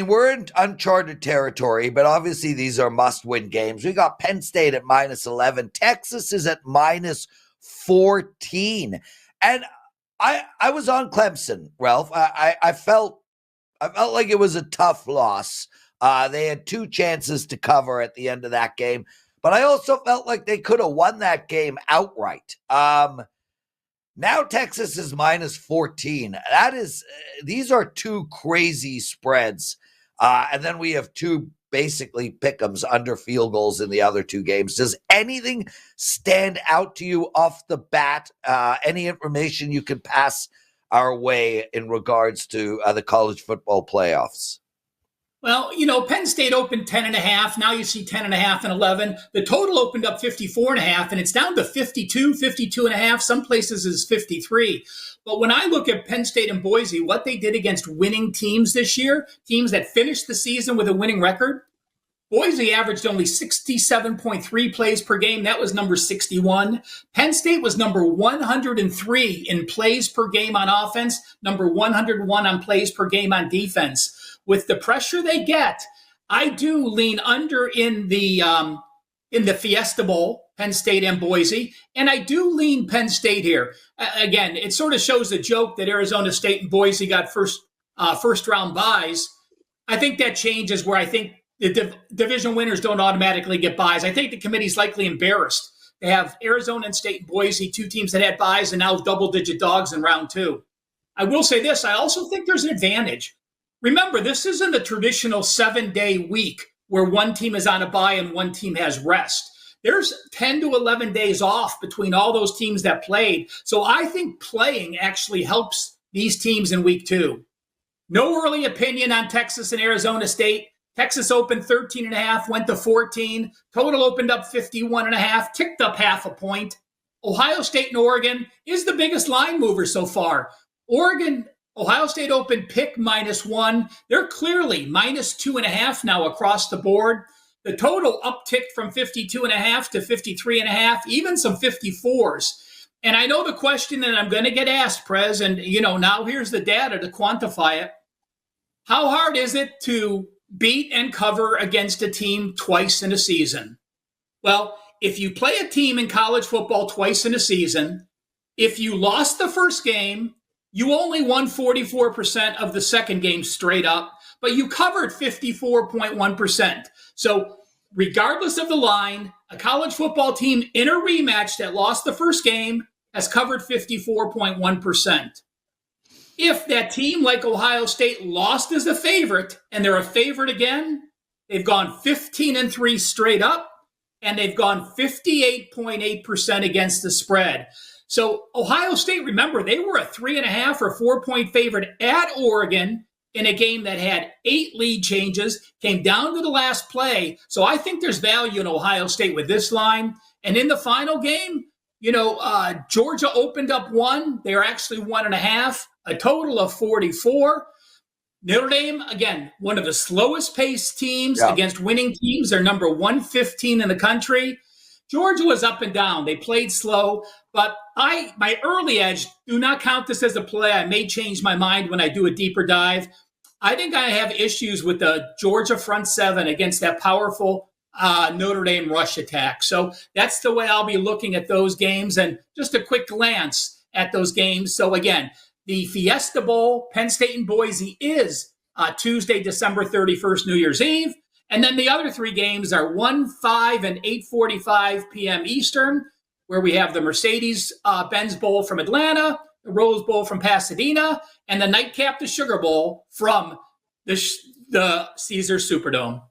We're in uncharted territory, but obviously these are must-win games. We got Penn State at -11. Texas is at -14. And I was on Clemson, Ralph. I felt like it was a tough loss. They had two chances to cover at the end of that game, but I also felt like they could have won that game outright. Now Texas is -14. These are two crazy spreads. And then we have two basically pick'ems under field goals in the other two games. Does anything stand out to you off the bat? Any information you can pass our way in regards to the college football playoffs? Well, Penn State opened 10.5. Now you see 10.5 and 11. The total opened up 54.5, and it's down to 52, 52.5. Some places is 53. But when I look at Penn State and Boise, what they did against winning teams this year, teams that finished the season with a winning record, Boise averaged only 67.3 plays per game. That was number 61. Penn State was number 103 in plays per game on offense, number 101 on plays per game on defense. With the pressure they get, I do lean under in the Fiesta Bowl, Penn State and Boise, and I do lean Penn State here. Again, it sort of shows the joke that Arizona State and Boise got first round byes. I think that changes where I think the division winners don't automatically get byes. I think the committee's likely embarrassed. They have Arizona State and Boise, two teams that had byes, and now double-digit dogs in round two. I will say this, I also think there's an advantage. Remember, this isn't a traditional 7-day week where one team is on a bye and one team has rest. There's 10 to 11 days off between all those teams that played. So I think playing actually helps these teams in week two. No early opinion on Texas and Arizona State. Texas opened 13.5, went to 14. Total opened up 51.5, ticked up half a point. Ohio State and Oregon is the biggest line mover so far. Ohio State opened pick -1. They're clearly -2.5 now across the board. The total upticked from 52.5 to 53.5, even some 54s. And I know the question that I'm going to get asked, Prez, and now here's the data to quantify it. How hard is it to beat and cover against a team twice in a season? Well, if you play a team in college football twice in a season, if you lost the first game, you only won 44% of the second game straight up, but you covered 54.1%. So regardless of the line, a college football team in a rematch that lost the first game has covered 54.1%. If that team like Ohio State lost as a favorite and they're a favorite again, they've gone 15-3 straight up, and they've gone 58.8% against the spread. So Ohio State, remember, they were a 3.5 or 4-point favorite at Oregon in a game that had 8 lead changes, came down to the last play. So I think there's value in Ohio State with this line. And in the final game, Georgia opened up 1. They're actually 1.5, a total of 44. Notre Dame, again, one of the slowest paced teams against winning teams. They're number 115 in the country. Georgia was up and down. They played slow, but my early edge, do not count this as a play. I may change my mind when I do a deeper dive. I think I have issues with the Georgia front seven against that powerful Notre Dame rush attack. So that's the way I'll be looking at those games, and just a quick glance at those games. So again, the Fiesta Bowl, Penn State and Boise, is Tuesday, December 31st, New Year's Eve. And then the other 3 games are 1, 5, and 8:45 p.m. Eastern, where we have the Mercedes-Benz Bowl from Atlanta, the Rose Bowl from Pasadena, and the nightcap, the Sugar Bowl from the Caesars Superdome.